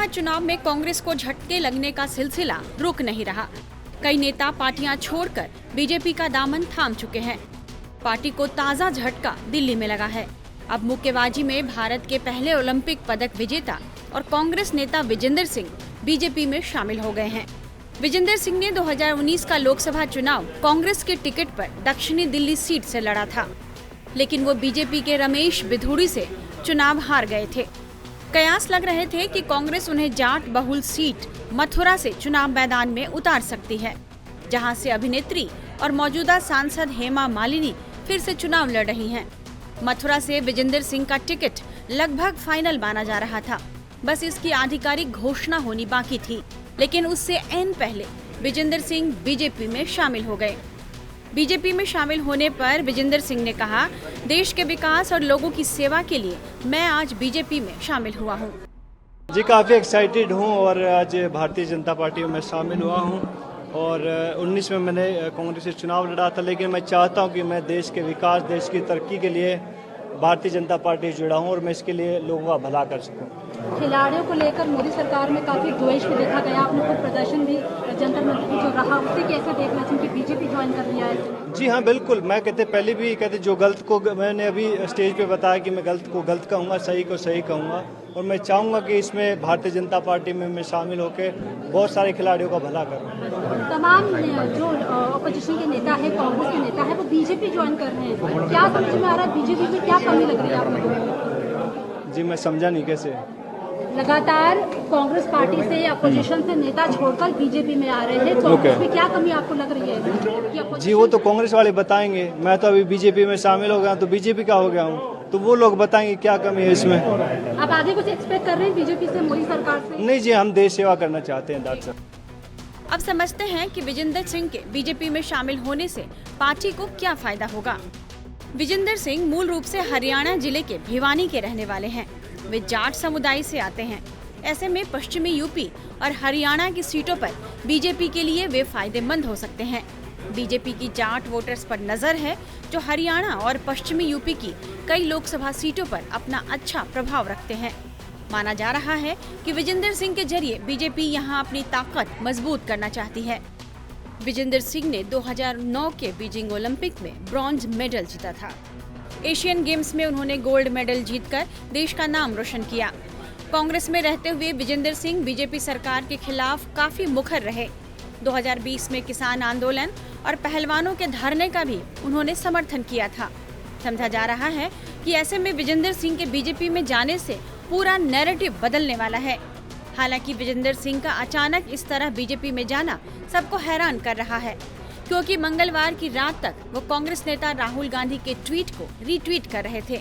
लोकसभा चुनाव में कांग्रेस को झटके लगने का सिलसिला रुक नहीं रहा। कई नेता पार्टियां छोड़कर बीजेपी का दामन थाम चुके हैं। पार्टी को ताजा झटका दिल्ली में लगा है। अब मुक्केबाजी में भारत के पहले ओलंपिक पदक विजेता और कांग्रेस नेता विजेंद्र सिंह बीजेपी में शामिल हो गए हैं। विजेंद्र सिंह ने 2019 का लोकसभा चुनाव कांग्रेस के टिकट पर दक्षिणी दिल्ली सीट से लड़ा था, लेकिन वो बीजेपी के रमेश बिधूड़ी से चुनाव हार गए थे। कयास लग रहे थे कि कांग्रेस उन्हें जाट बहुल सीट मथुरा से चुनाव मैदान में उतार सकती है, जहां से अभिनेत्री और मौजूदा सांसद हेमा मालिनी फिर से चुनाव लड़ रही हैं। मथुरा से विजेंद्र सिंह का टिकट लगभग फाइनल माना जा रहा था, बस इसकी आधिकारिक घोषणा होनी बाकी थी, लेकिन उससे ऐन पहले विजेंद्र सिंह बीजेपी में शामिल हो गए। बीजेपी में शामिल होने पर विजेंद्र सिंह ने कहा, देश के विकास और लोगों की सेवा के लिए मैं आज बीजेपी में शामिल हुआ हूँ। जी काफ़ी एक्साइटेड हूँ और आज भारतीय जनता पार्टी में शामिल हुआ हूँ और 19 में मैंने कांग्रेस से चुनाव लड़ा था, लेकिन मैं चाहता हूँ कि मैं देश के विकास, देश की तरक्की के लिए भारतीय जनता पार्टी से जुड़ा हूँ और मैं इसके लिए लोगों का भला कर सकूँ। खिलाड़ियों को लेकर मोदी सरकार में काफी द्वेष भी देखा गया। आपने खुद प्रदर्शन भी जंतर मंतर जो रहा, उससे कैसे देखना चाहिए कि बीजेपी ज्वाइन कर लिया है? जी हाँ, बिल्कुल। मैं पहले भी कहते जो गलत को, मैंने अभी स्टेज पे बताया कि मैं गलत को गलत कहूँगा, सही को सही कहूँगा और मैं चाहूँगा कि इसमें भारतीय जनता पार्टी में मैं शामिल होकर बहुत सारे खिलाड़ियों का भला करूँ। तमाम जो अपोजिशन के नेता है, कांग्रेस के नेता है, वो बीजेपी ज्वाइन कर रहे हैं। क्या समझ में आ रहा है बीजेपी में क्या कमी लग रही है आप लोगों को? जी मैं समझा नहीं कैसे। लगातार कांग्रेस पार्टी से अपोजिशन से नेता छोड़कर बीजेपी में आ रहे हैं, कांग्रेस में क्या कमी आपको लग रही है? जी वो तो कांग्रेस वाले बताएंगे, मैं तो अभी बीजेपी में शामिल हो गया तो बीजेपी का हो गया हूँ, तो वो लोग बताएंगे क्या कमी है इसमें। आप आगे कुछ एक्सपेक्ट कर रहे हैं बीजेपी से, मोदी सरकार से? नहीं जी, हम देश सेवा करना चाहते हैं डॉक्टर। अब समझते हैं कि विजेंद्र सिंह के बीजेपी में शामिल होने से पार्टी को क्या फायदा होगा। विजेंद्र सिंह मूल रूप से हरियाणा जिले के भिवानी के रहने वाले हैं। वे जाट समुदाय से आते हैं। ऐसे में पश्चिमी यूपी और हरियाणा की सीटों पर बीजेपी के लिए वे फायदेमंद हो सकते हैं। बीजेपी की जाट वोटर्स पर नजर है, जो हरियाणा और पश्चिमी यूपी की कई लोकसभा सीटों पर अपना अच्छा प्रभाव रखते हैं। माना जा रहा है कि विजेंद्र सिंह के जरिए बीजेपी यहां अपनी ताकत मजबूत करना चाहती है। विजेंद्र सिंह ने 2009 के बीजिंग ओलंपिक में ब्रॉन्ज मेडल जीता था। एशियन गेम्स में उन्होंने गोल्ड मेडल जीतकर देश का नाम रोशन किया। कांग्रेस में रहते हुए विजेंद्र सिंह बीजेपी सरकार के खिलाफ काफी मुखर रहे। 2020 में किसान आंदोलन और पहलवानों के धरने का भी उन्होंने समर्थन किया था। समझा जा रहा है कि ऐसे में विजेंद्र सिंह के बीजेपी में जाने से पूरा नैरेटिव बदलने वाला है। हालांकि विजेंद्र सिंह का अचानक इस तरह बीजेपी में जाना सबको हैरान कर रहा है, क्योंकि मंगलवार की रात तक वो कांग्रेस नेता राहुल गांधी के ट्वीट को रीट्वीट कर रहे थे।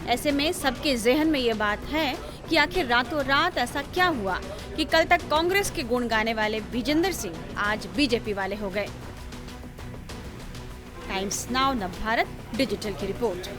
ऐसे में सबके जहन में ये बात है कि आखिर रातों रात ऐसा क्या हुआ कि कल तक कांग्रेस के गुण गाने वाले विजेंद्र सिंह आज बीजेपी वाले हो गए। टाइम्स नाउ नवभारत डिजिटल की रिपोर्ट।